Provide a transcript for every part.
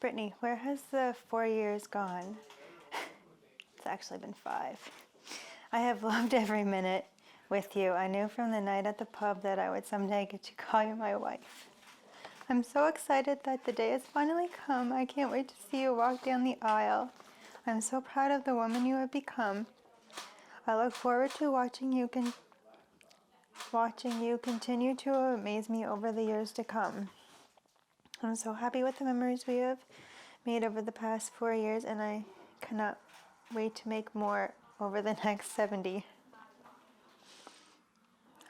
Brittany, where has the 4 years gone? It's actually been 5. I have loved every minute with you. I knew from the night at the pub that I would someday get to call you my wife. I'm so excited that the day has finally come. I can't wait to see you walk down the aisle. I'm so proud of the woman you have become. I look forward to watching you continue to amaze me over the years to come. I'm so happy with the memories we have made over the past 4 years, and I cannot wait to make more over the next 70.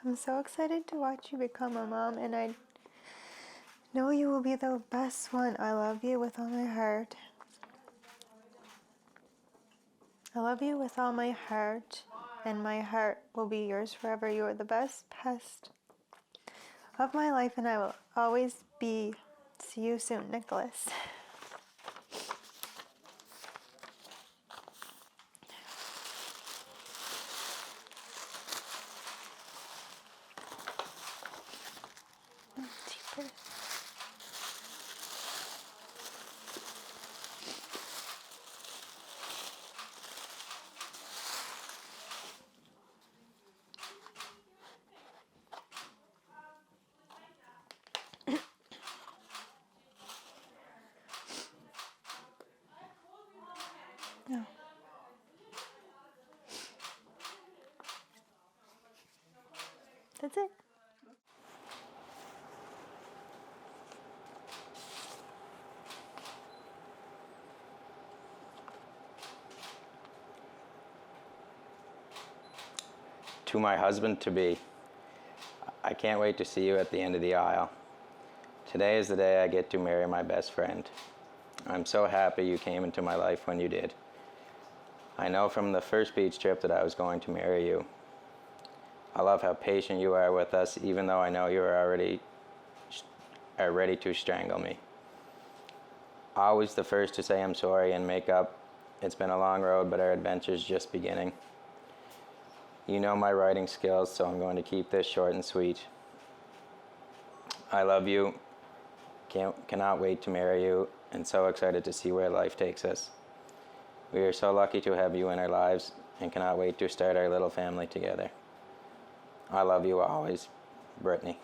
I'm so excited to watch you become a mom, and I know you will be the best one. I love you with all my heart. I love you with all my heart, and my heart will be yours forever. You are the best pest of my life, and I will always be. See you soon, Nicholas. Cheaper. No. That's it. To my husband-to-be, I can't wait to see you at the end of the aisle. Today is the day I get to marry my best friend. I'm so happy you came into my life when you did. I know from the first beach trip that I was going to marry you. I love how patient you are with us, even though I know you are already ready to strangle me. Always the first to say I'm sorry and make up. It's been a long road, but our adventure's just beginning. You know my writing skills, so I'm going to keep this short and sweet. I love you, cannot wait to marry you, and so excited to see where life takes us. We are so lucky to have you in our lives, and cannot wait to start our little family together. I love you always, Brittany.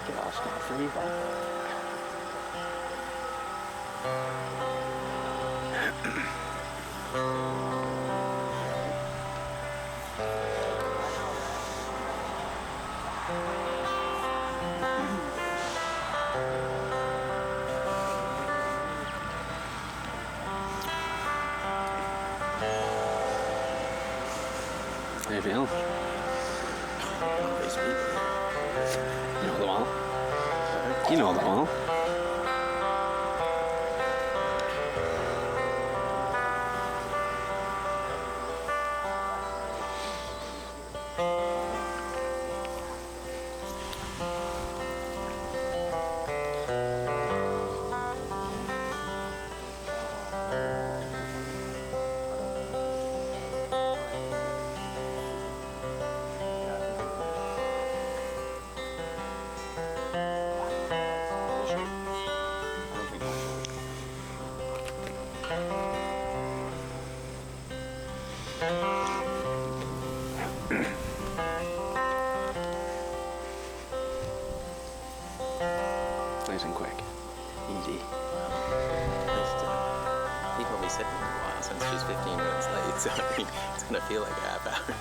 Get off scot-free, How you feeling? You know the wall? You know the wall? Nice and quick. Easy. He told me sitting in a while since she's 15 minutes late, so I mean, it's gonna feel like a half hour.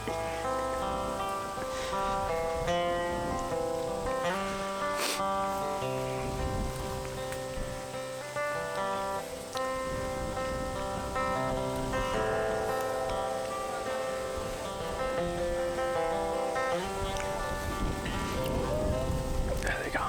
There they go.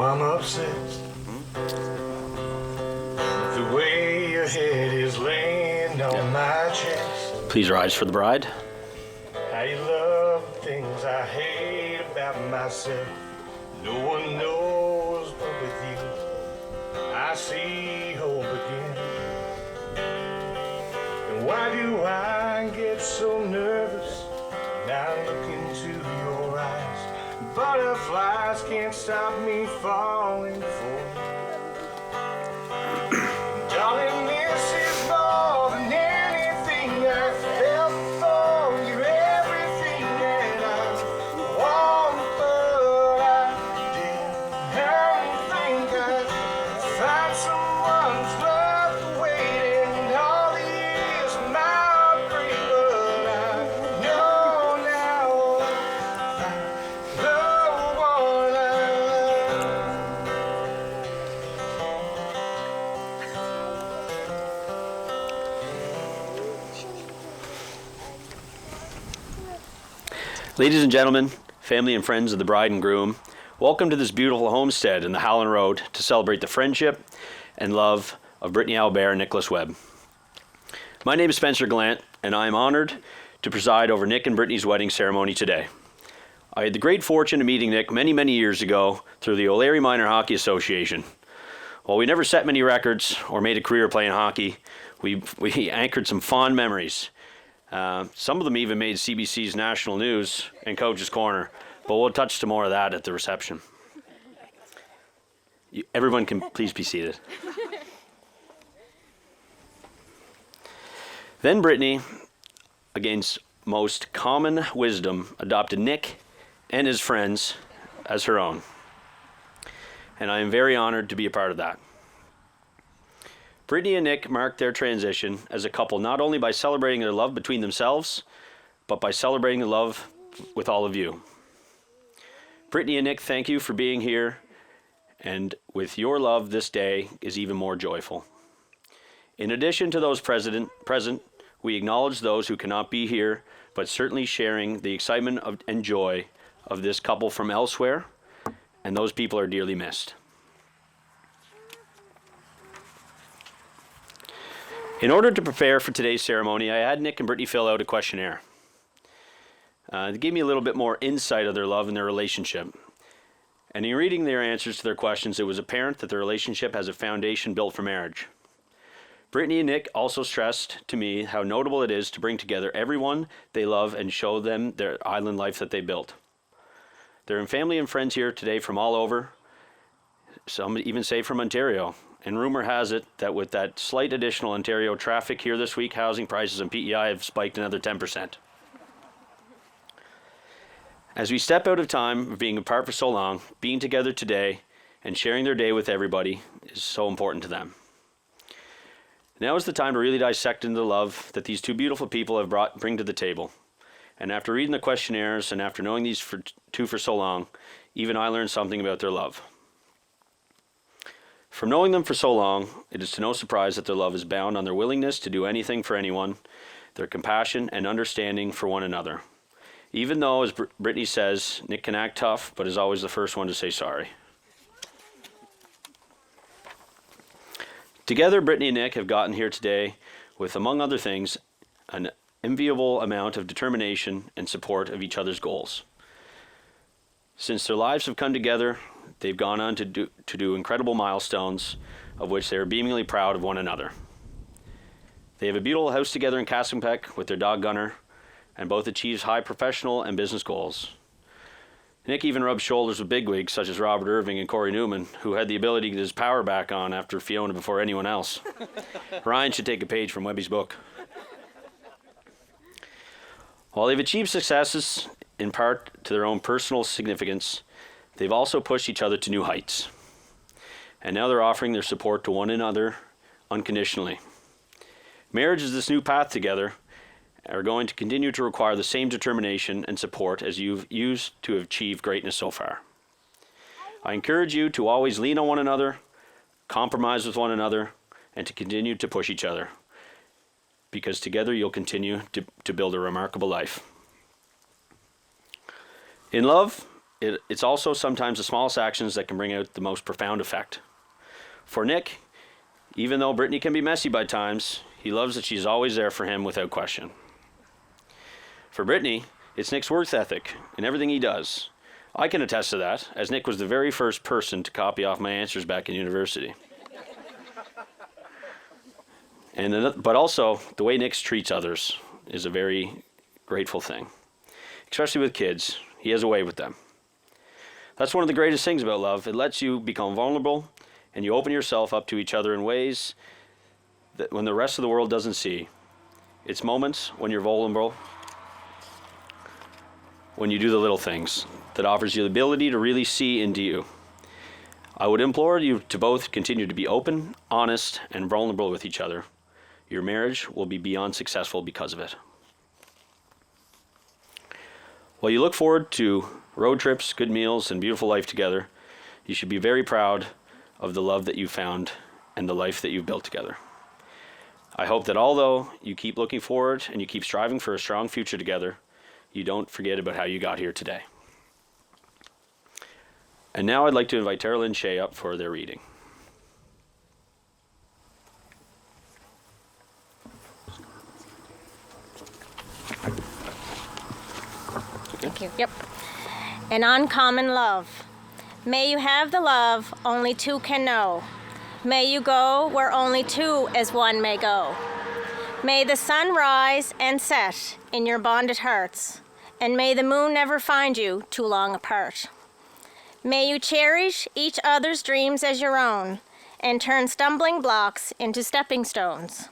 I'm obsessed with the way your head is laying on my chest. Please rise for the bride. How you love the things I hate about myself. No one knows but with you I see hope again. And why do I get so nervous when I look into your eyes? Butterflies can't stop me falling for you. Darling, this is more than anything I felt before. You're everything that I want, but I didn't think I'd find someone who's worth waiting all the years of my heartbreak. Ladies and gentlemen, family and friends of the bride and groom, welcome to this beautiful homestead in the Howland Road to celebrate the friendship and love of Brittany Albert and Nicholas Webb. My name is Spencer Gallant, and I am honored to preside over Nick and Brittany's wedding ceremony today. I had the great fortune of meeting Nick many, many years ago through the O'Leary Minor Hockey Association. While we never set many records or made a career playing hockey, we anchored some fond memories. Some of them even made CBC's National News and Coach's Corner, but we'll touch to more of that at the reception. Everyone can please be seated. Then Brittany, against most common wisdom, adopted Nick and his friends as her own. And I am very honored to be a part of that. Brittany and Nick marked their transition as a couple not only by celebrating their love between themselves, but by celebrating the love with all of you. Brittany and Nick, thank you for being here, and with your love, this day is even more joyful. In addition to those present, we acknowledge those who cannot be here, but certainly sharing the excitement and joy of this couple from elsewhere, and those people are dearly missed. In order to prepare for today's ceremony, I had Nick and Brittany fill out a questionnaire. They gave me a little bit more insight of their love and their relationship. And in reading their answers to their questions, it was apparent that their relationship has a foundation built for marriage. Brittany and Nick also stressed to me how notable it is to bring together everyone they love and show them their island life that they built. They're in family and friends here today from all over, some even say from Ontario. And rumor has it that with that slight additional Ontario traffic here this week, housing prices and PEI have spiked another 10%. As we step out of time of being apart for so long, being together today and sharing their day with everybody is so important to them. Now is the time to really dissect into the love that these two beautiful people have bring to the table. And after reading the questionnaires and after knowing these two for so long, even I learned something about their love. From knowing them for so long, it is to no surprise that their love is bound on their willingness to do anything for anyone, their compassion and understanding for one another. Even though, as Brittany says, Nick can act tough, but is always the first one to say sorry. Together, Brittany and Nick have gotten here today with, among other things, an enviable amount of determination and support of each other's goals. Since their lives have come together, they've gone on to do incredible milestones, of which they are beamingly proud of one another. They have a beautiful house together in Cassinpec with their dog Gunner, and both achieves high professional and business goals. Nick even rubs shoulders with bigwigs such as Robert Irving and Corey Newman, who had the ability to get his power back on after Fiona before anyone else. Ryan should take a page from Webby's book. While they've achieved successes in part to their own personal significance, they've also pushed each other to new heights. And now they're offering their support to one another unconditionally. Marriage is this new path together, are going to continue to require the same determination and support as you've used to achieve greatness so far. I encourage you to always lean on one another, compromise with one another, and to continue to push each other, because together you'll continue to build a remarkable life. In love, it's also sometimes the smallest actions that can bring out the most profound effect. For Nick, even though Brittany can be messy by times, he loves that she's always there for him without question. For Brittany, it's Nick's work ethic in everything he does. I can attest to that, as Nick was the very first person to copy off my answers back in university. But also, the way Nick treats others is a very grateful thing, especially with kids. He has a way with them. That's one of the greatest things about love. It lets you become vulnerable, and you open yourself up to each other in ways that when the rest of the world doesn't see. It's moments when you're vulnerable, when you do the little things, that offers you the ability to really see into you. I would implore you to both continue to be open, honest, and vulnerable with each other. Your marriage will be beyond successful because of it. While you look forward to road trips, good meals, and beautiful life together, you should be very proud of the love that you found and the life that you've built together. I hope that although you keep looking forward and you keep striving for a strong future together, you don't forget about how you got here today. And now I'd like to invite Tara Lynn Shea up for their reading. Thank you. Yep. An uncommon love. May you have the love only two can know. May you go where only two as one may go. May the sun rise and set in your bonded hearts, and may the moon never find you too long apart. May you cherish each other's dreams as your own, and turn stumbling blocks into stepping stones.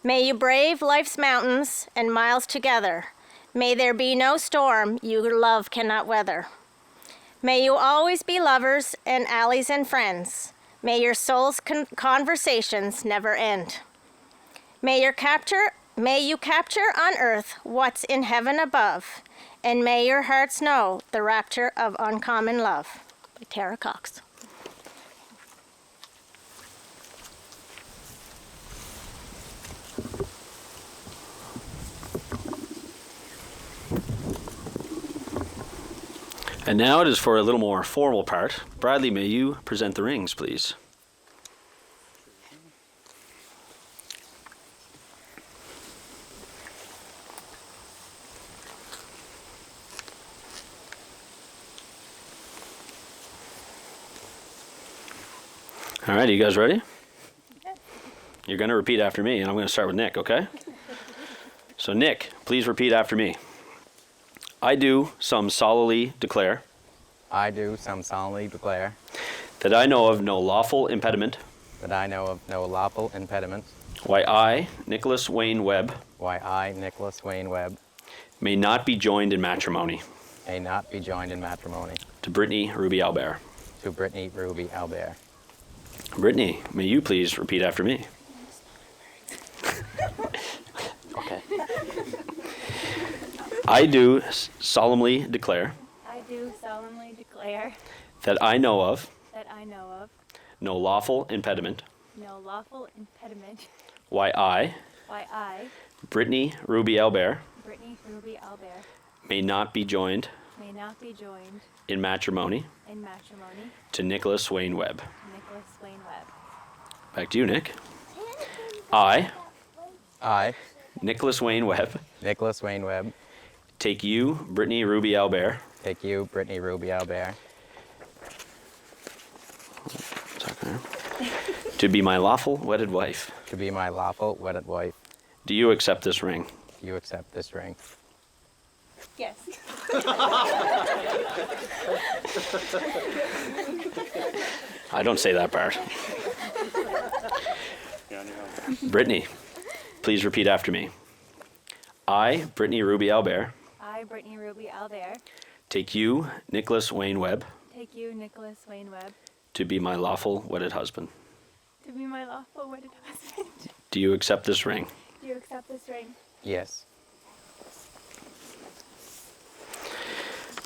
May you brave life's mountains and miles together. May there be no storm your love cannot weather. May you always be lovers and allies and friends. May your soul's conversations never end. May you capture on earth what's in heaven above, and may your hearts know the rapture of uncommon love. By Tara Cox. And now it is for a little more formal part. Bradley, may you present the rings, please? All right, are you guys ready? You're going to repeat after me, and I'm going to start with Nick, okay? So Nick, please repeat after me. I do solemnly declare I do solemnly declare that I know of no lawful impediment that I know of no lawful impediment why I, Nicholas Wayne Webb, why I, Nicholas Wayne Webb, may not be joined in matrimony may not be joined in matrimony to Brittany Ruby Albert. to Brittany Ruby Albert. Brittany, may you please repeat after me? Okay. I do solemnly declare I do solemnly declare that I know of that I know of no lawful impediment no lawful impediment why I, why I, Brittany Ruby Albert, Brittany Ruby Albert, may not be joined may not be joined in matrimony in matrimony to Nicholas Wayne Webb. to Nicholas Wayne Webb. Back to you, Nick. I, I, Nicholas Wayne Webb, Nicholas Wayne Webb, take you, Brittany Ruby Albert, take you, Brittany Ruby Albert, to be my lawful wedded wife. to be my lawful wedded wife. Do you accept this ring? Do you accept this ring? Yes. I don't say that part. Brittany, please repeat after me. I, Brittany Ruby Albert, I, Brittany Ruby Albert, take you, Nicholas Wayne Webb, take you, Nicholas Wayne Webb, to be my lawful wedded husband. to be my lawful wedded husband. Do you accept this ring? Do you accept this ring? Yes.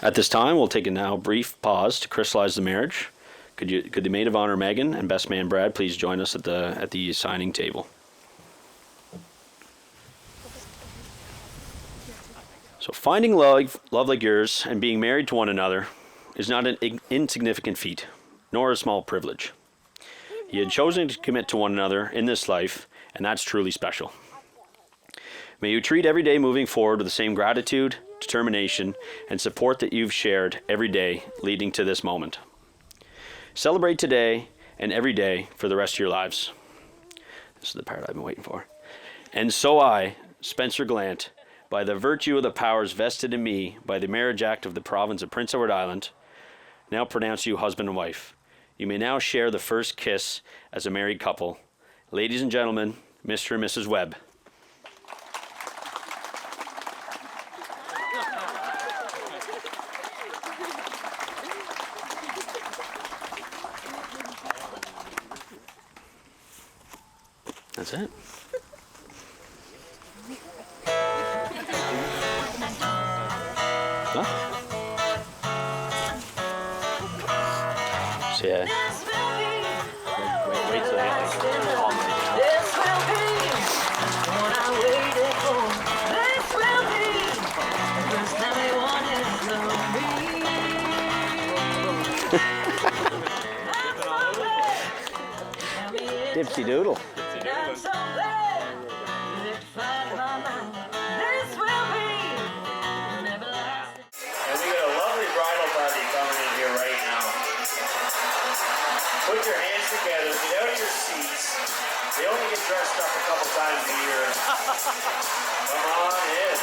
At this time, we'll take a now brief pause to crystallize the marriage. Could the maid of honor Megan and best man Brad please join us at the signing table? So finding love like yours and being married to one another is not an insignificant feat, nor a small privilege. You had chosen to commit to one another in this life, and that's truly special. May you treat every day moving forward with the same gratitude, determination, and support that you've shared every day leading to this moment. Celebrate today and every day for the rest of your lives. This is the part I've been waiting for. And so I, Spencer Glant, by the virtue of the powers vested in me by the Marriage Act of the Province of Prince Edward Island, now pronounce you husband and wife. You may now share the first kiss as a married couple. Ladies and gentlemen, Mr. and Mrs. Webb. That's it. Huh? So yeah. Wait till they like calm me down. This will be what I waited for. This will be the Dipsy Doodle. I'm so glad you find my mind. This will be an everlasting. And we got a lovely bridal party coming in here right now. Put your hands together, get out of your seats. They only get dressed up a couple times a year. Come on in.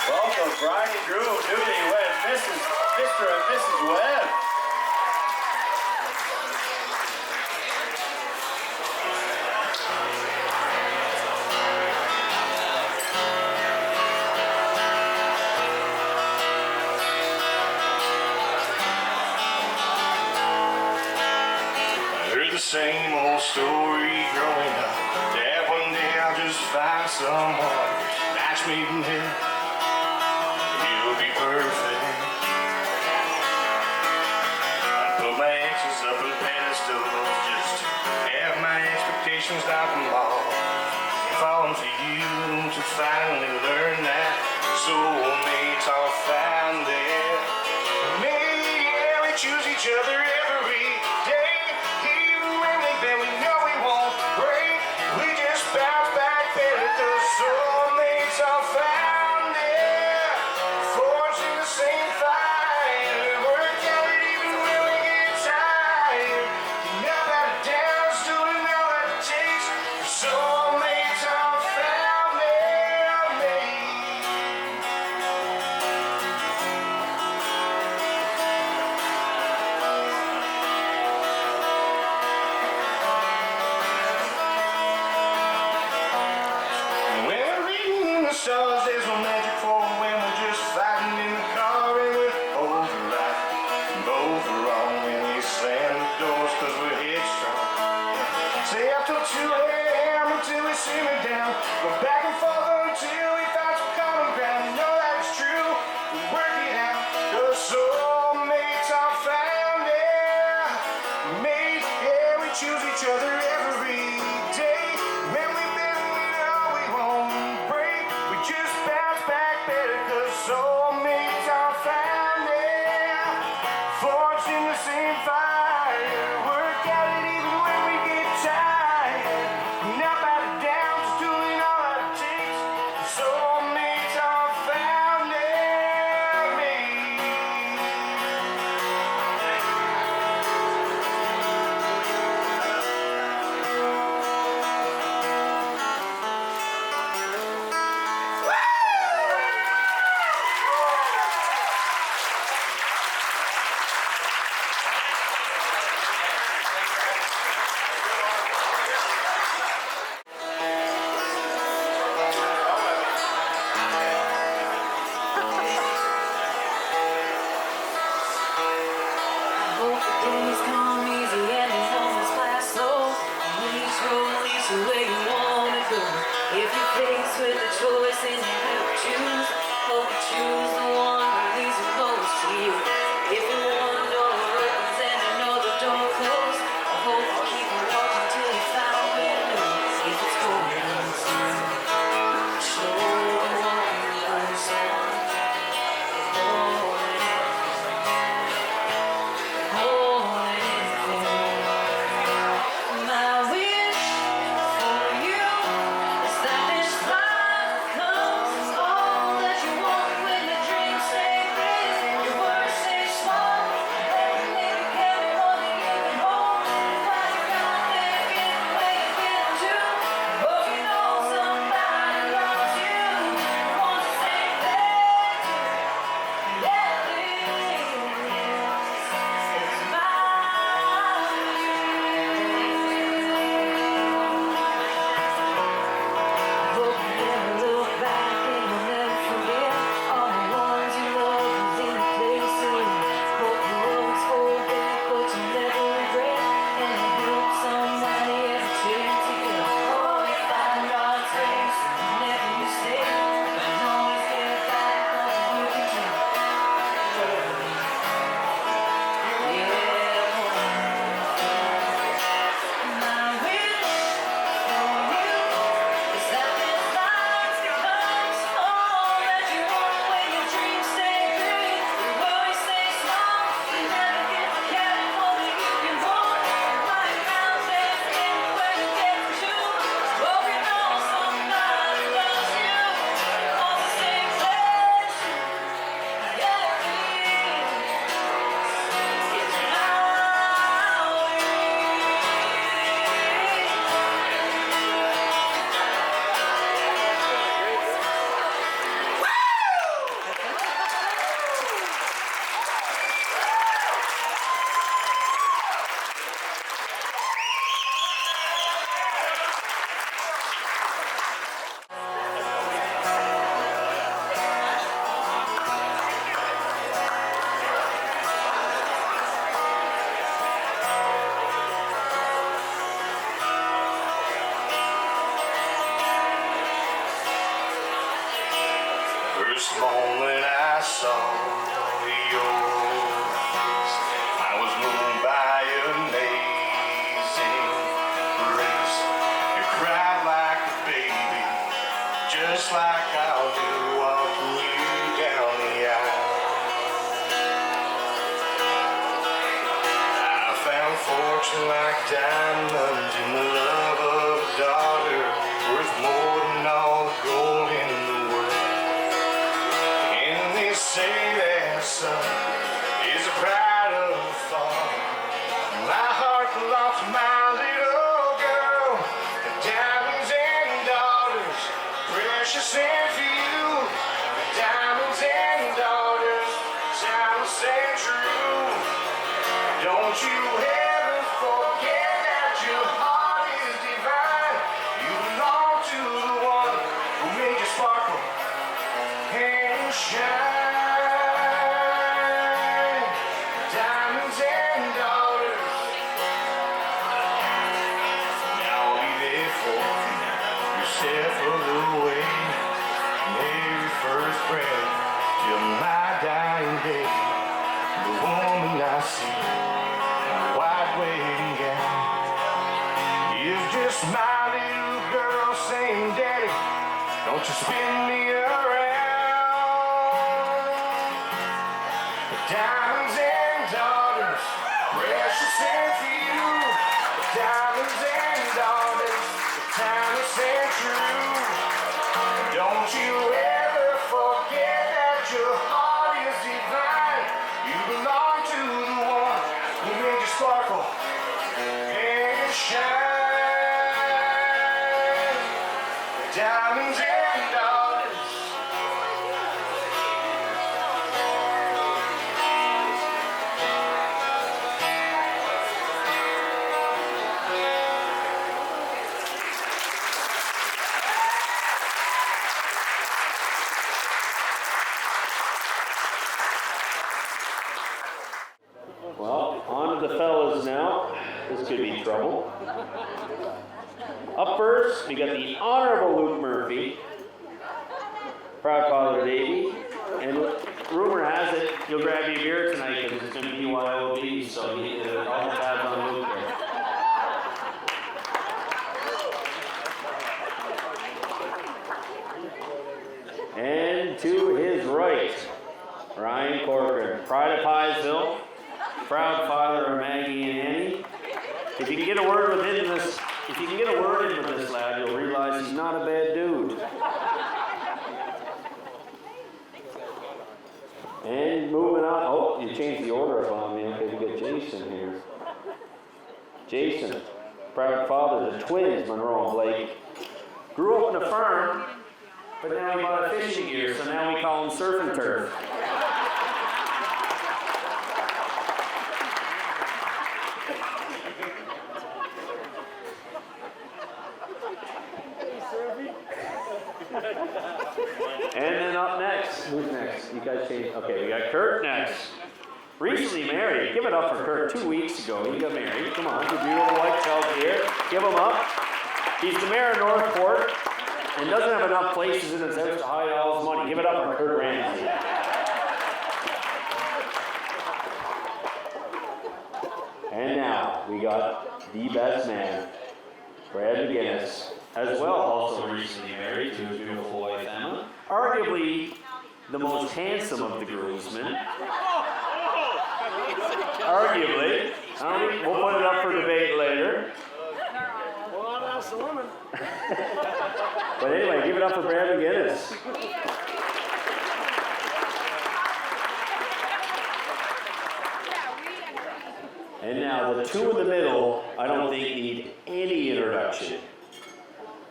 Welcome, bride and groom, newlywed, Mr. and Mrs. Webb. I heard the same old story growing up. That one day I'll just find someone, match made in heaven. You'll be perfect. I put my exes up in pedestals, just have my expectations knock them off. Falling for you to finally learn that soulmates are found there. Maybe yeah, we choose each other every day. Even when we bend, we know we won't break. We just bounce back better, 'cause soulmates are found there. Forged in the same fire, work at it even when we get tired. Never out of down, still to know what it takes. Soulmates are found there, mate. When we're reading the stars, there's no magic for when we're just fighting in the car and we're both right, both wrong. When we slam the doors 'cause we're headstrong. Stay up till 2 a.m. until we simmer down. Go back and forth until we find some common ground. You know that it's true, we work it out. 'Cause soulmates are found there. Mate, yeah, we choose each other every day. When we bend, we know we won't break. We just bounce back better, 'cause soulmates are found there. Forged in the same fire, work at it even when we get tired. Not back down, just doing all that it takes. Soulmates are found there, mate. Hope the days come easy and the moments pass slow. Each road leads you where you wanna go. If you're faced with a choice and you have to choose, hope you choose the one that leads the most to you. If you one door opens and another door closes, I hope you keep on walking till you find a window. If it's cold inside, show the one goes on. My wish for you is that this life comes all that you want when you this moment I saw your face. I was moved by amazing grace. You cried like a baby, just like I'll do walking you down the aisle. I found fortune like diamonds in the love of a daughter, worth more than all the gold in the world. And they say that son is the pride of the father. My heart belongs to my little girl. The diamonds and daughters, precious and few. The diamonds and daughters, timeless and true. Don't you ever forget that your heart is divine. You belong to the one who made you sparkle and shine. Diamonds and daughters. Now I'll be there for you, step of the way. Every first breath till my dying day. The woman I see, white wedding gown, is just my little girl saying, Daddy, don't you spin me around. Diamonds and daughters, precious and few. Diamonds and daughters, timeless and true. Don't you ever forget that your heart is divine. You belong to the one who made you sparkle and shine. Diamonds and daughters. Well, on to the fellas now. This could be trouble. Up first, we got the Honorable Luke Murphy, proud father of Davey, and rumor has it you'll grab your beer tonight because it's going to be BYOB, so all the tabs on Luke there. And to his right, Ryan Corcoran, pride of Piesville, proud father of Maggie and Annie. If you can get a word in with this lad, you'll realize he's not a bad dude. And moving on. Oh, you changed the order up on me. Okay, we got Jason here. Jason, proud father of the twins, Monroe and Blake. Grew up in a farm, but now he bought a fishing gear, so now we call him Surf and Turf. And then up next, who's next? You guys changed. Okay, we got Kurt next. Recently married. Give it up for Kurt. 2 weeks ago, he got married. Come on, the beautiful white child here. Give him up. He's the mayor of Northport and doesn't have enough places in his house to hide all his money. Give it up for Kurt Ramsey. And now we got the best man, Brad McGinnis, as well, also recently married to his beautiful wife Emma. Arguably the most handsome of the groomsmen. Arguably. We'll put it up for debate later. Well, that's the woman. But anyway, give it up for Brad McGinnis. And now the two in the middle, I don't think need any introduction.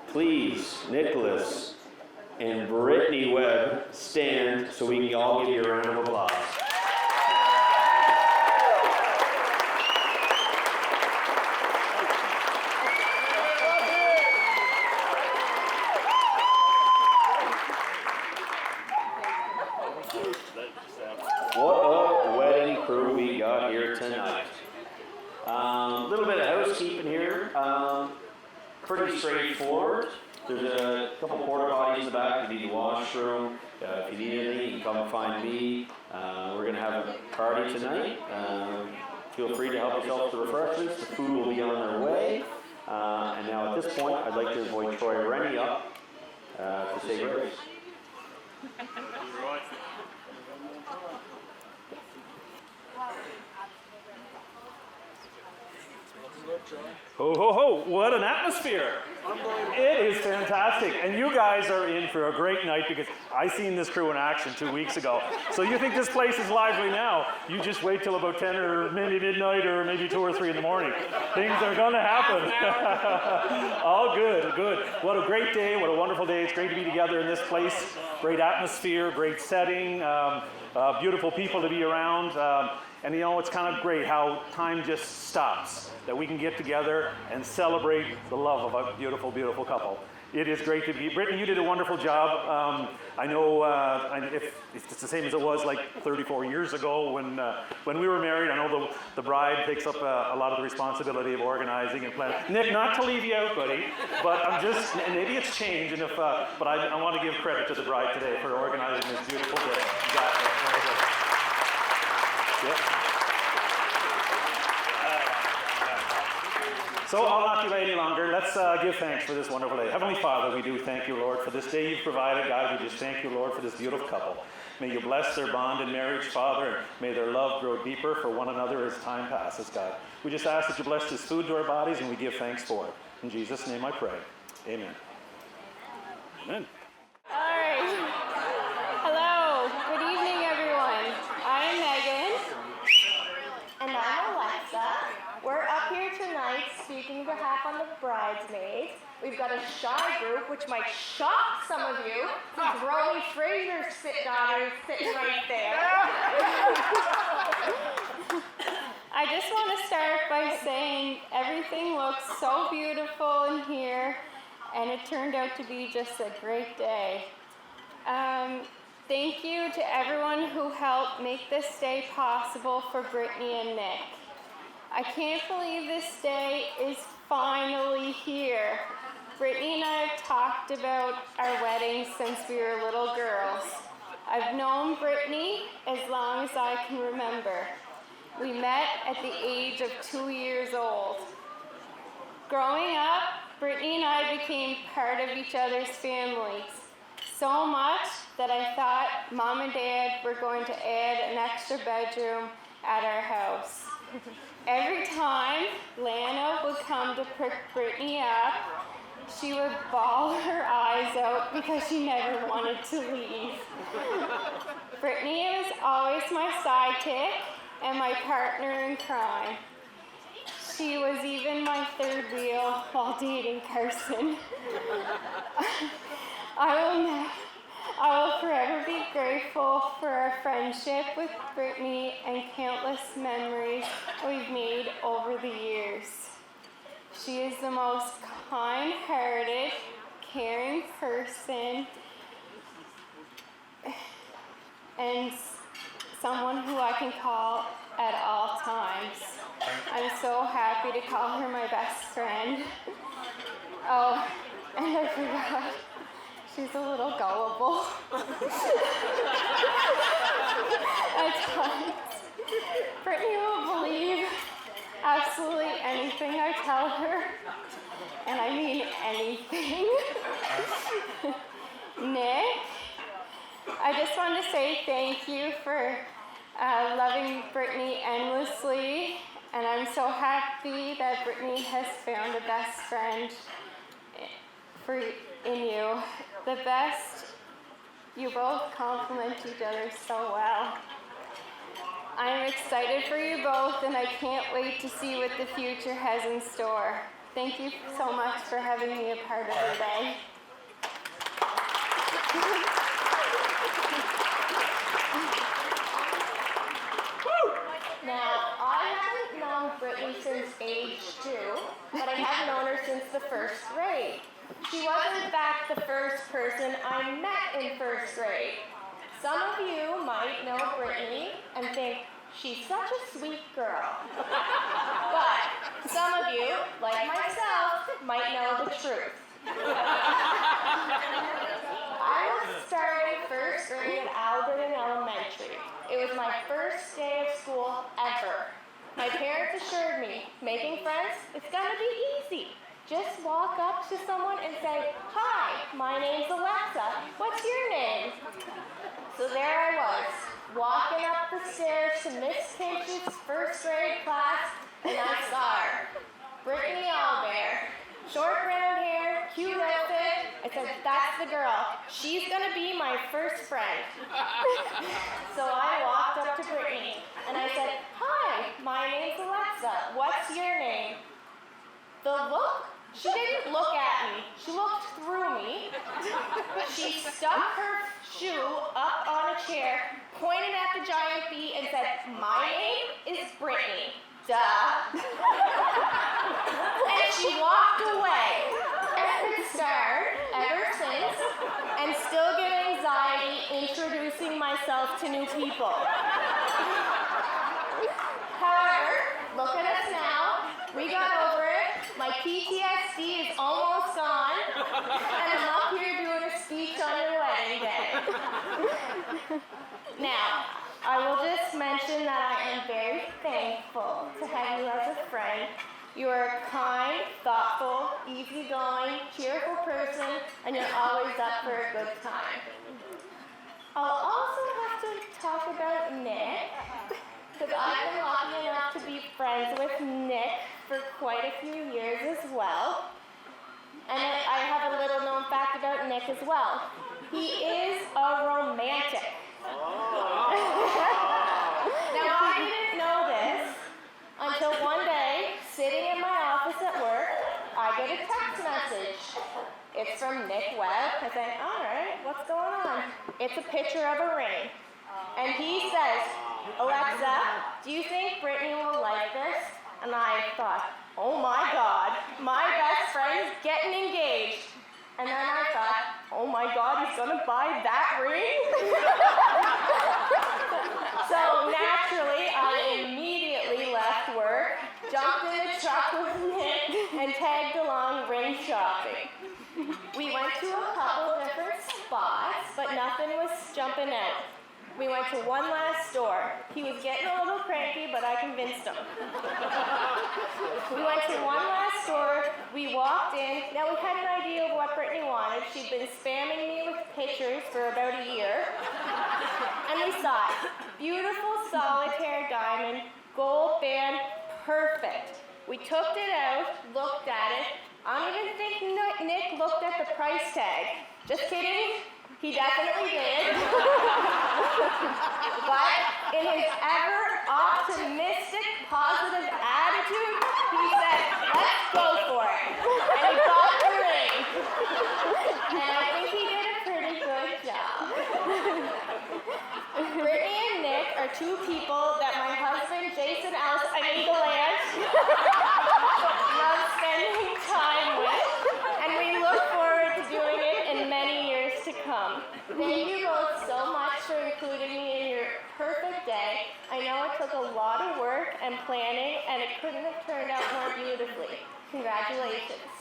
Please, Nicholas and Brittany Webb, stand so we can all give you a round of applause. What a wedding crew we got here tonight. A little bit of housekeeping here. Pretty straightforward. There's a couple porta potties in the back if you need the washroom. If you need anything, you can come find me. We're going to have a party tonight. Feel free to help yourself to refreshments. The food will be on their way. And now at this point, I'd like to invite Troy Rennie up to say grace. Ho, ho, ho, what an atmosphere. It is fantastic. And you guys are in for a great night because I seen this crew in action 2 weeks ago. So you think this place is lively now. You just wait till about 10 or maybe midnight or maybe 2 or 3 in the morning. Things are going to happen. All good, good. What a great day. What a wonderful day. It's great to be together in this place. Great atmosphere, great setting, beautiful people to be around. And you know, it's kind of great how time just stops, that we can get together and celebrate the love of a beautiful, beautiful couple. It is great to be. Brittany, you did a wonderful job. I know if it's the same as it was like 34 years ago when we were married. I know the bride takes up a lot of the responsibility of organizing and planning. Nick, not to leave you out, buddy, but I'm just, and maybe it's changed, and but I want to give credit to the bride today for organizing this beautiful day. Exactly. Yep. So I'll not delay any longer. Let's give thanks for this wonderful day. Heavenly Father, we do thank you, Lord, for this day you've provided. God, we just thank you, Lord, for this beautiful couple. May you bless their bond in marriage, Father, and may their love grow deeper for one another as time passes, God. We just ask that you bless this food to our bodies, and we give thanks for it. In Jesus' name I pray. Amen. Amen. All right. Hello. Good evening, everyone. I'm Megan. And I'm Alexa. We're up here tonight speaking behalf on the bridesmaids. We've got a shy group, which might shock some of you, since Romy Fraser's daughter is sitting right there. I just want to start by saying everything looks so beautiful in here, and it turned out to be just a great day. Thank you to everyone who helped make this day possible for Brittany and Nick. I can't believe this day is finally here. Brittany and I have talked about our wedding since we were little girls. I've known Brittany as long as I can remember. We met at the age of 2 years old. Growing up, Brittany and I became part of each other's families. So much that I thought Mom and Dad were going to add an extra bedroom at our house. Every time Lana would come to pick Brittany up, she would bawl her eyes out because she never wanted to leave. Brittany was always my sidekick and my partner in crime. She was even my third wheel while dating Carson. I will forever be grateful for our friendship with Brittany and countless memories we've made over the years. She is the most kind-hearted, caring person and someone who I can call at all times. I'm so happy to call her my best friend. Oh, and I forgot. She's a little gullible. At times, Brittany will believe absolutely anything I tell her, and I mean anything. Nick, I just want to say thank you for loving Brittany endlessly, and I'm so happy that Brittany has found a best friend in you. The best. You both complement each other so well. I am excited for you both, and I can't wait to see what the future has in store. Thank you so much for having me a part of your day. Now, I haven't known Brittany since age 2, but I have known her since the first grade. She was, in fact, the first person I met in first grade. Some of you might know Brittany and think she's such a sweet girl. But some of you, like myself, might know the truth. I was starting first grade at Alberton Elementary. It was my first day of school ever. My parents assured me, making friends, it's gonna be easy. Just walk up to someone and say, "Hi, my name's Alexa. What's your name?" So there I was, walking up the stairs to Miss Kinch's first grade class, and I saw her. Brittany Allbear. Short brown hair, cute outfit. I said, that's the girl. She's gonna be my first friend. So I walked up to Brittany and I said, "Hi, my name's Alexa. What's your name?" The look, she didn't look at me. She looked through me. She stuck her shoe up on a chair, pointed at the giant bee and said, "My name is Brittany. Duh." And she walked away. Epic star ever since, and still get anxiety introducing myself to new people. However, look at us now. We got over it. My PTSD is almost gone, and I'm up here doing a speech on your wedding day. Now, I will just mention that I am very thankful to have you as a friend. You are a kind, thoughtful, easygoing, cheerful person, and you're always up for a good time. I'll also have to talk about Nick, because I've been lucky enough to be friends with Nick for quite a few years as well. And I have a little known fact about Nick as well. He is a romantic. Now, I didn't know this until one day, sitting in my office at work, I get a text message. It's from Nick Webb. I say, all right, what's going on? It's a picture of a ring. And he says, "Alexa, do you think Brittany will like this?" And I thought, oh my God, my best friend's getting engaged. And then I thought, oh my God, he's gonna buy that ring? So naturally, I immediately left work, jumped in the truck with Nick, and tagged along ring shopping. We went to a couple different spots, but nothing was jumping out. We went to one last store. He was getting a little cranky, but I convinced him. We went to one last store. We walked in. Now, we had an idea of what Brittany wanted. She'd been spamming me with pictures for about a year. And we saw it. Beautiful solitaire diamond, gold band, perfect. We took it out, looked at it. I don't even think Nick looked at the price tag. Just kidding. He definitely did. But in his ever optimistic, positive attitude, he said, "Let's go for it." And he bought the ring. And I think he did a pretty good job. Brittany and Nick are two people that my husband, Jason Galant, loves spending time with. And we look forward to doing it in many years to come. Thank you both so much for including me in your perfect day. I know it took a lot of work and planning, and it couldn't have turned out more beautifully. Congratulations.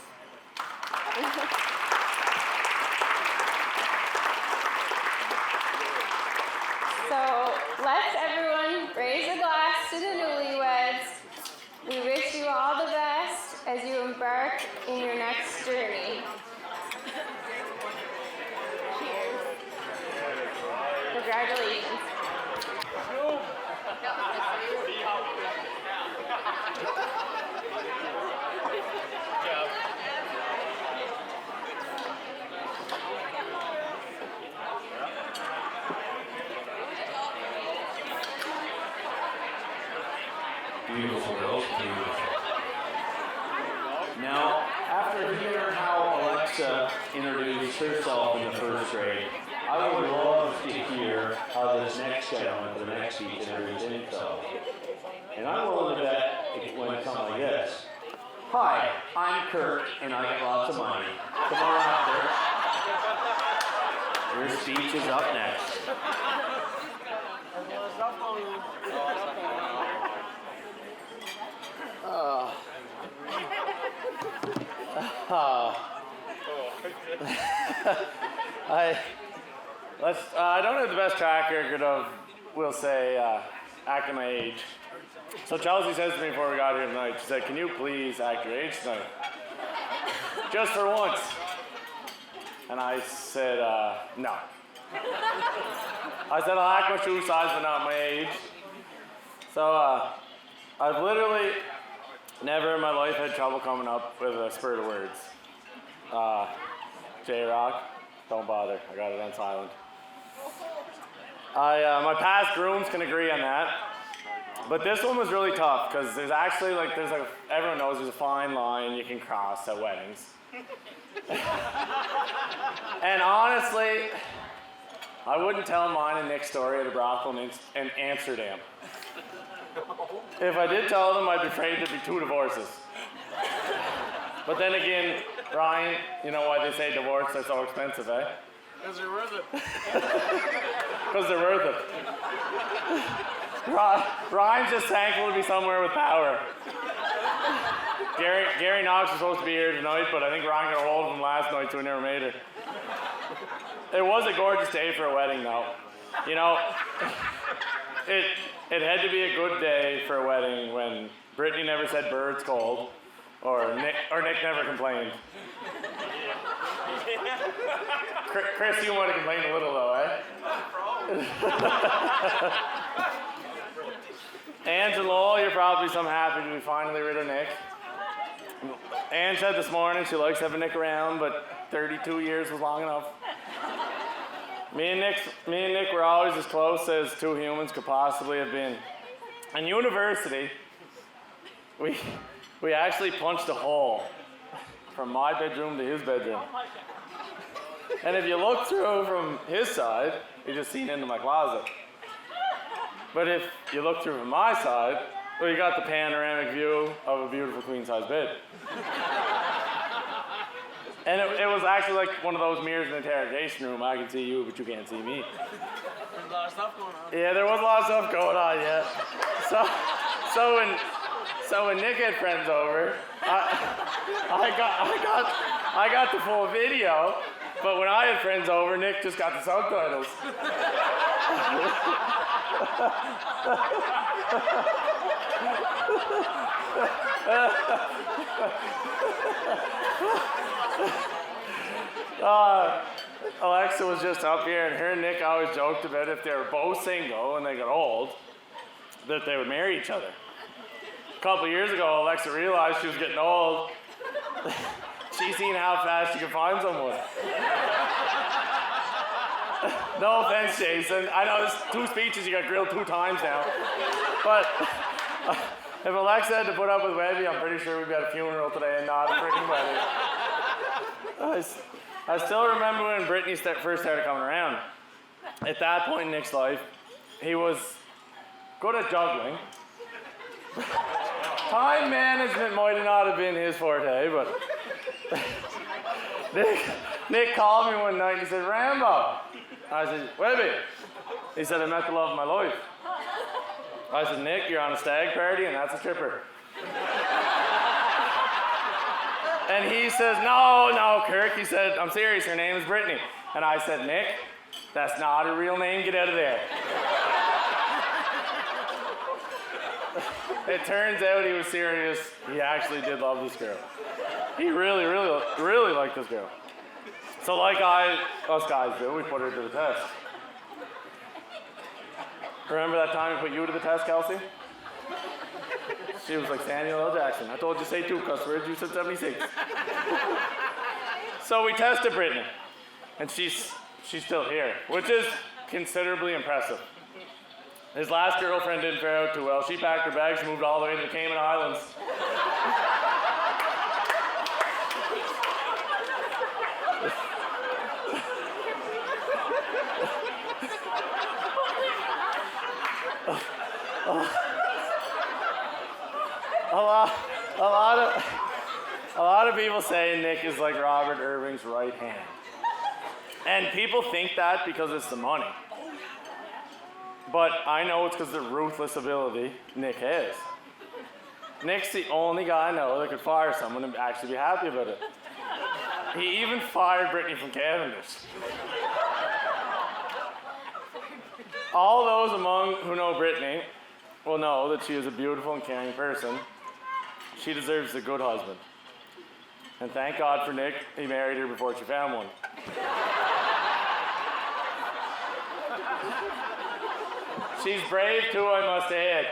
So let's everyone raise a glass to the newlyweds. We wish you all the best as you embark in your next journey. Cheers. Congratulations. Beautiful girls, beautiful. Now, after hearing how Alexa introduced herself in the first grade, I would love to hear how this next gentleman for the next speech introduced himself. And I'm willing to bet it went something like this. Hi, I'm Kirk, and I got lots of money. Come on out, Kirk. Your speech is up next. I don't have the best track record of, we'll say, acting my age. So Chelsea says to me before we got here tonight, she said, "Can you please act your age tonight? Just for once." And I said, no. I said, "I'll act my shoe size, but not my age." So I've literally never in my life had trouble coming up with a spurt of words. J-Rock, don't bother. I got it on silent. My past grooms can agree on that. But this one was really tough because there's actually everyone knows there's a fine line you can cross at weddings. And honestly, I wouldn't tell mine and Nick's story at a brothel in Amsterdam. If I did tell them, I'd be afraid there'd be 2 divorces. But then again, Ryan, you know why they say divorce are so expensive, eh? Because they're worth it. Because they're worth it. Ryan's just thankful to be somewhere with power. Gary Knox was supposed to be here tonight, but I think Ryan got a hold of him last night, so we never made it. It was a gorgeous day for a wedding, though. You know, it had to be a good day for a wedding when Brittany never said bird's cold, or Nick never complained. Chris, you might have complained a little, though, eh? Angela, you're probably some happy to be finally rid of Nick. Anne said this morning she likes having Nick around, but 32 years was long enough. Me and Nick were always as close as 2 humans could possibly have been. In university, we actually punched a hole from my bedroom to his bedroom. And if you look through from his side, you just seen into my closet. But if you look through from my side, well, you got the panoramic view of a beautiful queen-size bed. And it was actually like one of those mirrors in the interrogation room. I can see you, but you can't see me. There's a lot of stuff going on. Yeah, there was a lot of stuff going on, yeah. So when Nick had friends over, I got the full video, but when I had friends over, Nick just got the subtitles. Alexa was just up here, and her and Nick always joked about if they were both single and they got old, that they would marry each other. A couple of years ago, Alexa realized she was getting old. She seen how fast she could find someone. No offense, Jason. I know there's 2 speeches you got grilled 2 times now. But if Alexa had to put up with Webby, I'm pretty sure we'd be at a funeral today and not a freaking wedding. I still remember when Brittany first started coming around. At that point in Nick's life, he was good at juggling. Time management might not have been his forte, but Nick called me one night and he said, "Rambo." I said, "Webby." He said, "I met the love of my life." I said, "Nick, you're on a stag party and that's a stripper." And he says, no, Kirk. He said, "I'm serious, her name is Brittany." And I said, "Nick, that's not a real name, get out of there." It turns out he was serious. He actually did love this girl. He really, really, really liked this girl. So like us guys do, we put her to the test. Remember that time we put you to the test, Kelsey? She was like Samuel L. Jackson. I told you to say 2 cuss words, you said 76. So we tested Brittany, and she's still here, which is considerably impressive. His last girlfriend didn't fare out too well. She packed her bags and moved all the way to the Cayman Islands. A lot of people say Nick is like Robert Irving's right hand. And people think that because it's the money. But I know it's because of the ruthless ability Nick has. Nick's the only guy I know that could fire someone and actually be happy about it. He even fired Brittany from Cavendish. All those among who know Brittany will know that she is a beautiful and caring person. She deserves a good husband. And thank God for Nick, he married her before she found one. She's brave too, I must add.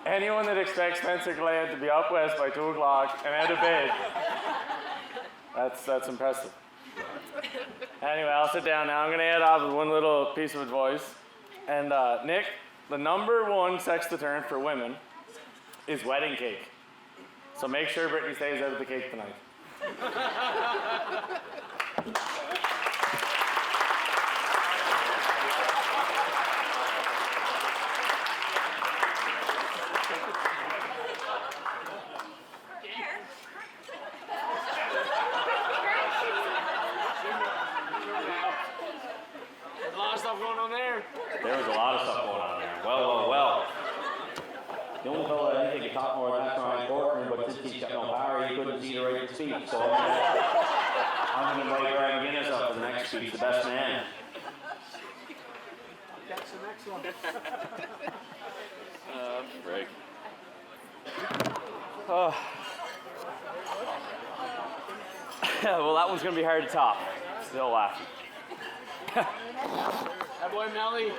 Anyone that expects Spencer Glenn to be up west by 2 o'clock and out of bed, that's impressive. Anyway, I'll sit down now. I'm gonna add off with one little piece of advice. And Nick, the #1 sex deterrent for women is wedding cake. So make sure Brittany stays out of the cake tonight. There's a lot of stuff going on there. There was a lot of stuff going on there. Well. The only fellow that I think could talk more than that's Ryan Corcoran, but since he's got no power, he couldn't see the right to speak. So I'm going to invite Ryan McGinnis up for the next speech, the best man. That's the next one. Right. Well, that one's gonna be hard to top. Still laughing. That boy Melly.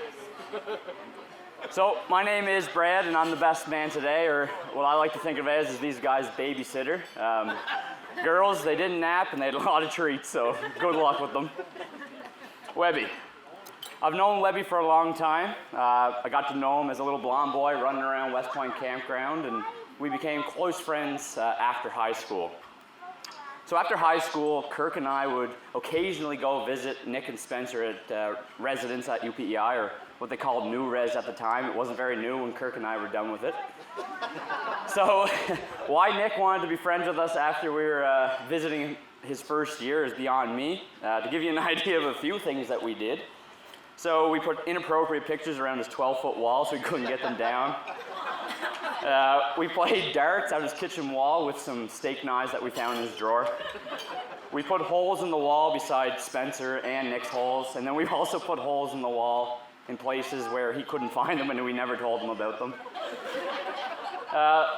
So, my name is Brad, and I'm the best man today, or what I like to think of as is these guys' babysitter. Girls, they didn't nap, and they had a lot of treats, so good luck with them. Webby. I've known Webby for a long time. I got to know him as a little blonde boy running around West Point Campground, and we became close friends after high school. So after high school, Kirk and I would occasionally go visit Nick and Spencer at residence at UPEI, or what they called New Res at the time. It wasn't very new when Kirk and I were done with it. So why Nick wanted to be friends with us after we were visiting his first year is beyond me. To give you an idea of a few things that we did. So we put inappropriate pictures around his 12-foot wall so we couldn't get them down. We played darts on his kitchen wall with some steak knives that we found in his drawer. We put holes in the wall beside Spencer and Nick's holes, and then we also put holes in the wall in places where he couldn't find them and we never told him about them.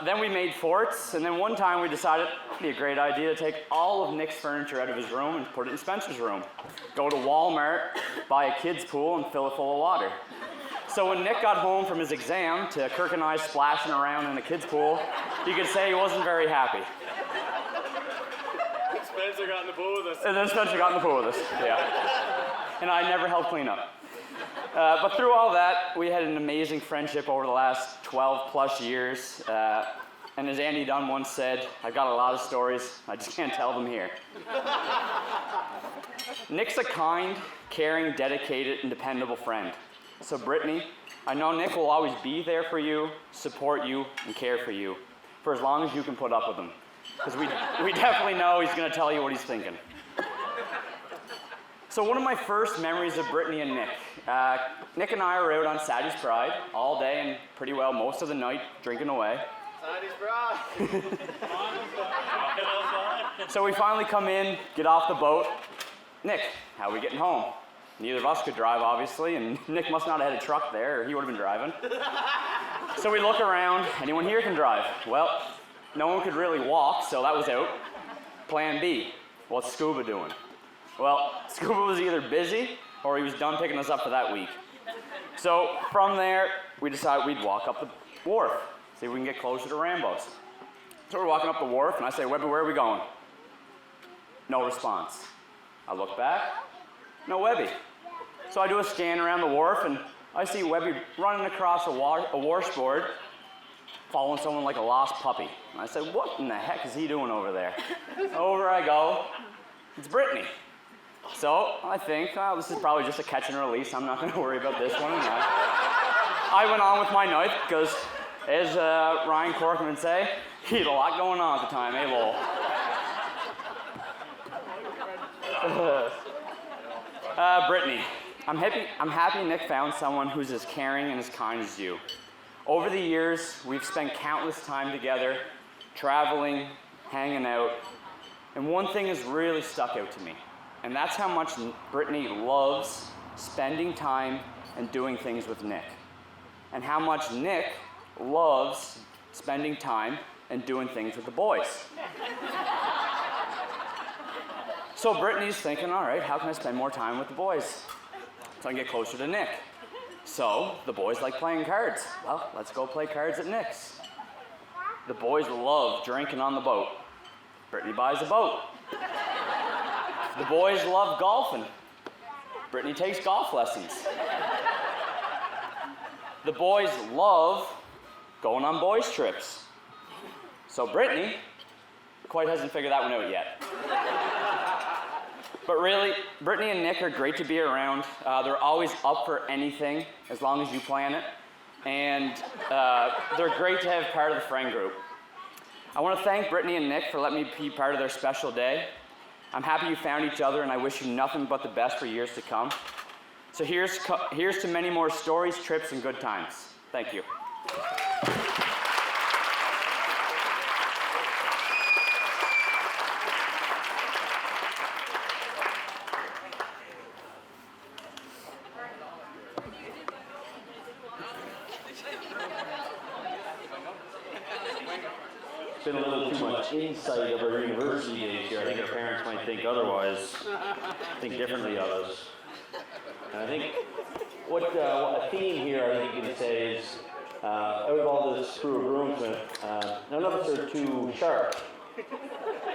Then we made forts, and then one time we decided it'd be a great idea to take all of Nick's furniture out of his room and put it in Spencer's room. Go to Walmart, buy a kid's pool, and fill it full of water. So when Nick got home from his exam to Kirk and I splashing around in the kid's pool, you could say he wasn't very happy. Spencer got in the pool with us. And then Spencer got in the pool with us, yeah. And I never helped clean up. But through all that, we had an amazing friendship over the last 12 plus years. And as Andy Dunn once said, I've got a lot of stories, I just can't tell them here. Nick's a kind, caring, dedicated, and dependable friend. So Brittany, I know Nick will always be there for you, support you, and care for you, for as long as you can put up with him. Because we definitely know he's going to tell you what he's thinking. So one of my first memories of Brittany and Nick, Nick and I were out on Sadie's Pride all day and pretty well most of the night drinking away. Sadie's Pride. So we finally come in, get off the boat. Nick, how are we getting home? Neither of us could drive, obviously, and Nick must not have had a truck there, or he would have been driving. So we look around, anyone here can drive? Well, no one could really walk, so that was out. Plan B, what's Scuba doing? Well, Scuba was either busy, or he was done picking us up for that week. So from there, we decided we'd walk up the wharf, see if we can get closer to Rambo's. So we're walking up the wharf, and I say, Webby, where are we going? No response. I look back, no Webby. So I do a scan around the wharf, and I see Webby running across a washboard, following someone like a lost puppy. And I said, what in the heck is he doing over there? Over I go. It's Brittany. So I think, well, this is probably just a catch and release. I'm not going to worry about this one. And I went on with my night because, as Ryan Corcoran would say, he had a lot going on at the time, eh, lol? Brittany, I'm happy Nick found someone who's as caring and as kind as you. Over the years, we've spent countless time together, traveling, hanging out, And one thing has really stuck out to me, and that's how much Brittany loves spending time and doing things with Nick, and how much Nick loves spending time and doing things with the boys. So Brittany's thinking, all right, how can I spend more time with the boys so I can get closer to Nick? So the boys like playing cards. Well, let's go play cards at Nick's. The boys love drinking on the boat. Brittany buys a boat. The boys love golfing. Brittany takes golf lessons. The boys love going on boys' trips. So Brittany quite hasn't figured that one out yet. But really, Brittany and Nick are great to be around. They're always up for anything as long as you plan it. And they're great to have part of the friend group. I want to thank Brittany and Nick for letting me be part of their special day. I'm happy you found each other, and I wish you nothing but the best for years to come. So here's to many more stories, trips, and good times. Thank you. Been a little too much insight of our university days here. I think our parents might think otherwise, think differently of us. And I think what a theme here I think you can say is, out of all this crew of groomsmen, none of us are too sharp,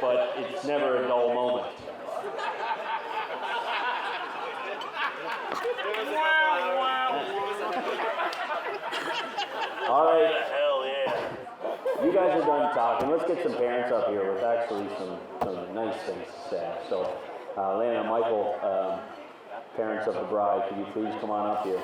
but it's never a dull moment. All right. Hell yeah. You guys are done talking. Let's get some parents up here with actually some nice things to say. So, Lana and Michael, parents of the bride, could you please come on up here?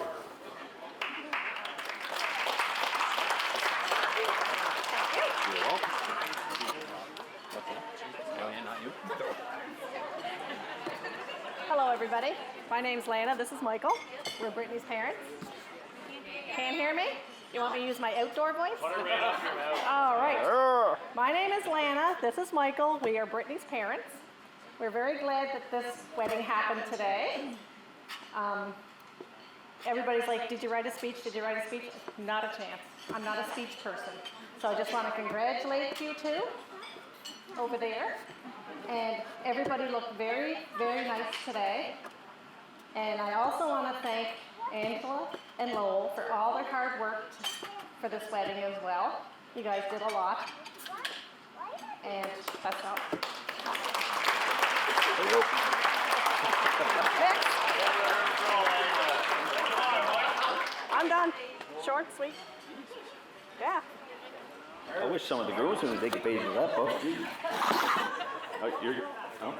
Hello, everybody. My name's Lana. This is Michael. We're Brittany's parents. Can't hear me? You want me to use my outdoor voice? All right. My name is Lana. This is Michael. We are Brittany's parents. We're very glad that this wedding happened today. Everybody's like, did you write a speech? Did you write a speech? Not a chance. I'm not a speech person. So I just want to congratulate you two over there. And everybody looked very, very nice today. And I also want to thank Angela and Lowell for all their hard work for this wedding as well. You guys did a lot. And that's all. Next. I'm done. Short, sweet. Yeah. I wish some of the groomsmen would take a page of that book. Oh, you're good. Oh.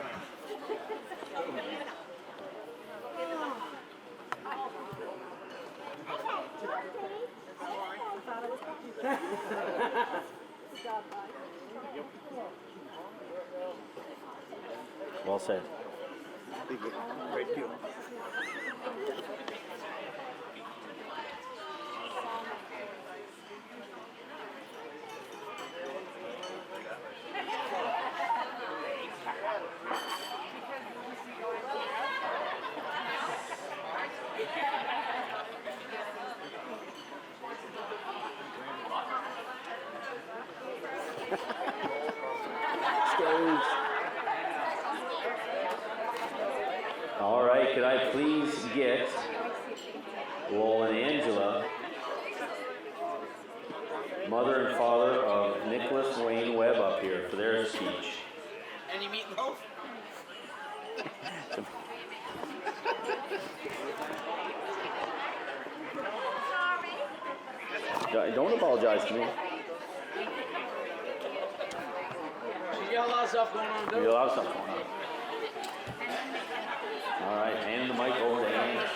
Well said. Great deal. All right, could I please get Lowell and Angela, mother and father of Nicholas Wayne Webb, up here for their speech. Any meatloaf? Don't apologize to me. You got a lot of stuff going on, You dude. got a lot of stuff going on. All right, hand the mic over to Ange.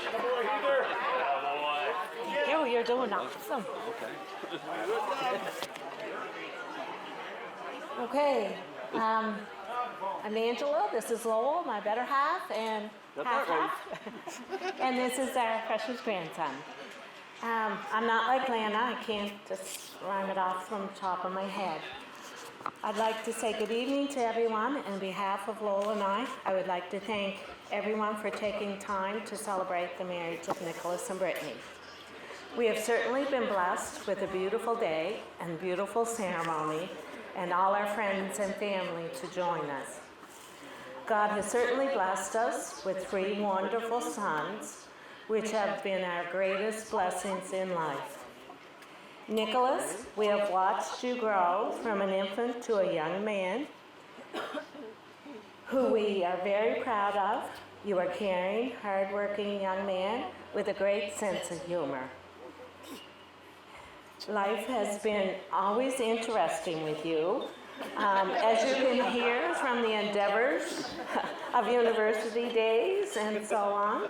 You, you're doing awesome. Okay, I'm Angela, this is Lowell, my better half, and half. And this is our precious grandson. I'm not like Lana, I can't just rhyme it off from the top of my head. I'd like to say good evening to everyone. On behalf of Lowell and I would like to thank everyone for taking time to celebrate the marriage of Nicholas and Brittany. We have certainly been blessed with a beautiful day and beautiful ceremony, and all our friends and family to join us. God has certainly blessed us with 3 wonderful sons, which have been our greatest blessings in life. Nicholas, we have watched you grow from an infant to a young man, who we are very proud of. You are a caring, hardworking young man with a great sense of humor. Life has been always interesting with you. As you can hear from the endeavors of university days and so on,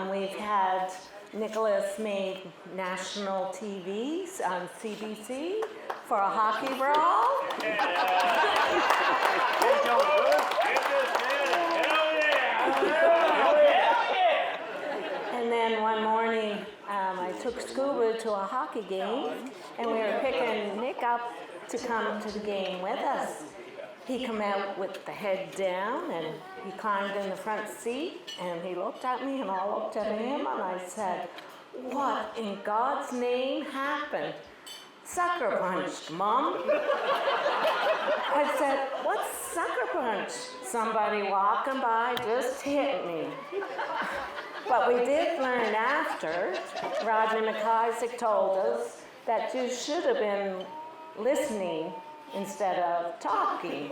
we've had Nicholas made national TVs on CBC for a hockey brawl. And then one morning, I took Scuba to a hockey game, and we were picking Nick up to come to the game with us. He came out with the head down, and he climbed in the front seat, and he looked at me, and I looked at him, and I said, "What in God's name happened?" "Sucker punched, Mom." I said, "What's sucker punch?" "Somebody walking by just hit me." But we did learn after, Roger McIsaac told us, that you should have been listening instead of talking.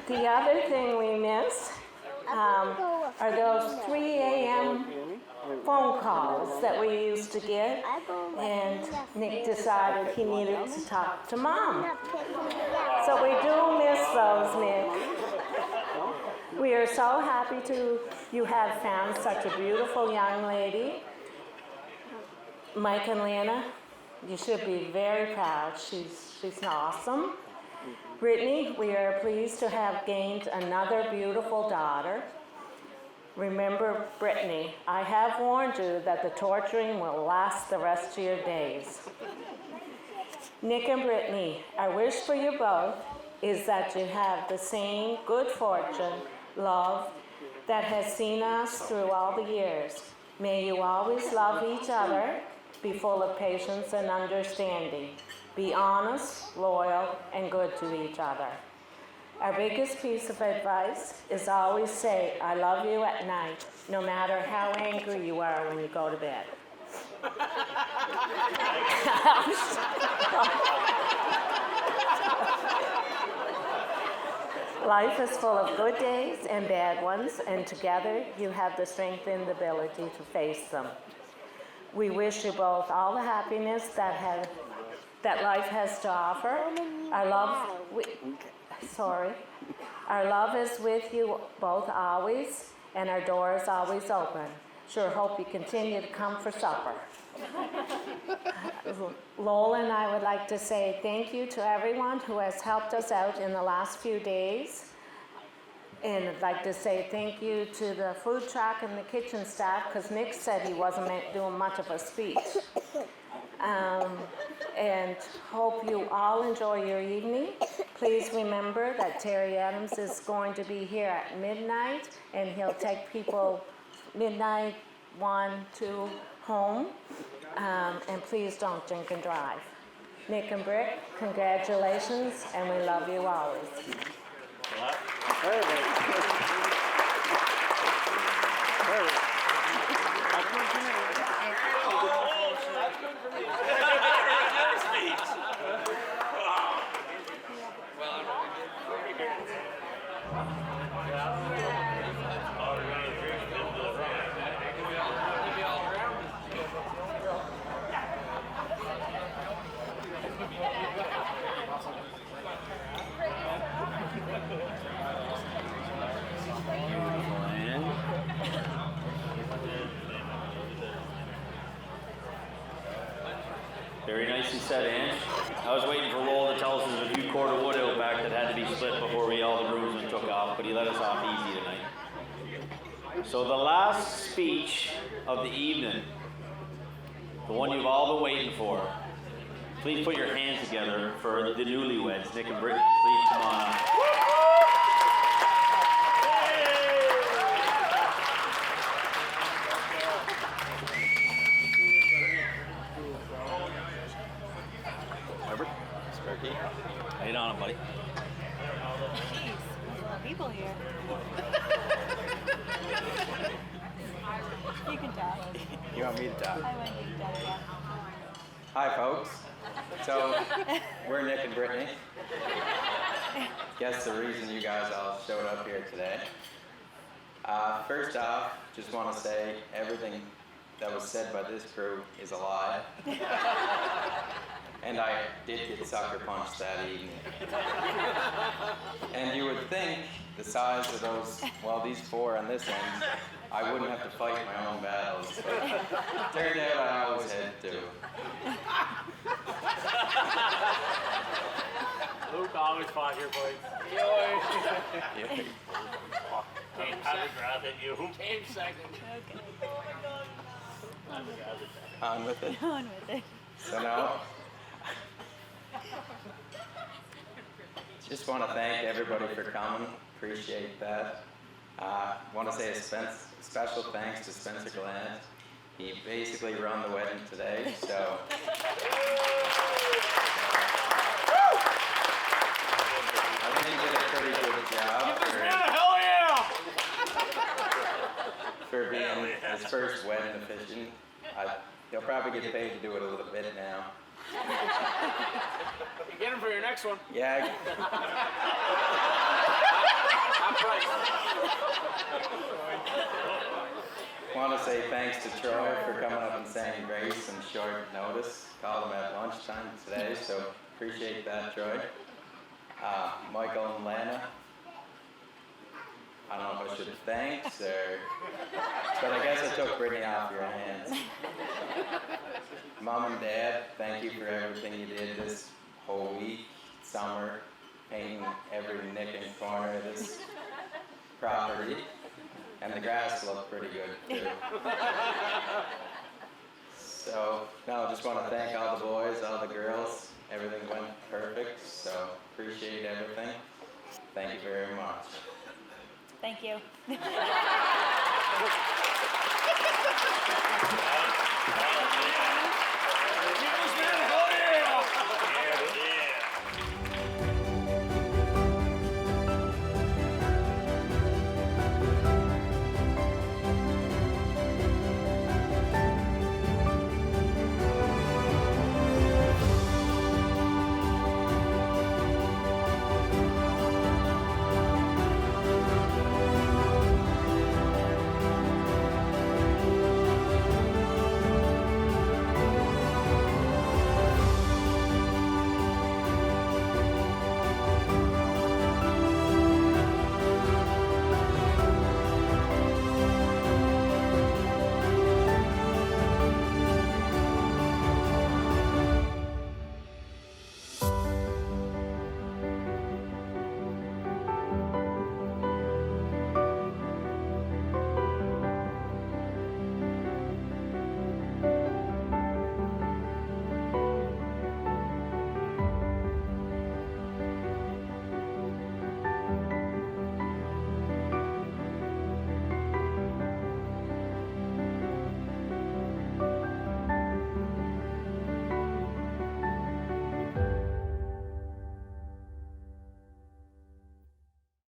The other thing we miss are those 3 a.m. phone calls that we used to get, and Nick decided he needed to talk to Mom. So we do miss those, Nick. We are so happy you have found such a beautiful young lady. Mike and Lana, you should be very proud. She's awesome. Brittany, we are pleased to have gained another beautiful daughter. Remember, Brittany, I have warned you that the torturing will last the rest of your days. Nick and Brittany, our wish for you both is that you have the same good fortune, love, that has seen us through all the years. May you always love each other, be full of patience and understanding. Be honest, loyal, and good to each other. Our biggest piece of advice is always say, "I love you" at night, no matter how angry you are when you go to bed. Life is full of good days and bad ones, and together you have the strength and the ability to face them. We wish you both all the happiness that life has to offer. Our love is with you both always, and our door is always open. Sure hope you continue to come for supper. Lowell and I would like to say thank you to everyone who has helped us out in the last few days. And I'd like to say thank you to the food truck and the kitchen staff, because Nick said he wasn't doing much of a speech. And hope you all enjoy your evening. Please remember that Terry Adams is going to be here at midnight, and he'll take people midnight, 1, 2 home. And please don't drink and drive. Nick and Britt, congratulations, and we love you always. Very nicely said, Ange. I was waiting for Lowell to tell us there's a few cord of wood out back that had to be split before all the rooms took off, but he let us off easy tonight. So the last speech of the evening, the one you've all been waiting for, Please put your hands together for the newlyweds, Nick and Brittany. Please come on up. Robert? Sparky? How you doing, buddy? Jeez, there's a lot of people here. You can talk. You want me to talk? I want you to talk, yeah. Hi, folks. So, we're Nick and Brittany. Guess the reason you guys all showed up here today. First off, just want to say everything that was said by this crew is a lie. And I did get sucker punched that evening. And you would think the size of those, well, these four on this end, I wouldn't have to fight my own battles. But turned out I always had to. Luke always fought your boys. I would rather you. Came second. Okay. On with it. On with it. So now, just want to thank everybody for coming. Appreciate that. Want to say a special thanks to Spencer Glenn. He basically run the wedding today, so. I think he did a pretty good job for being his first wedding officiant. He'll probably get paid to do it a little bit now. You get him for your next one. Yeah. Want to say thanks to Troy for coming up and saying grace on short notice. Called him at lunchtime today, so appreciate that, Troy. Michael and Lana. I don't know if I should thanks or, but I guess I took Brittany off your hands. Mom and Dad, thank you for everything you did this whole week, summer, painting every nick and corner of this property. And the grass looked pretty good too. So, no, I just want to thank all the boys, all the girls. Everything went perfect, so appreciate everything. Thank you very much. Thank you.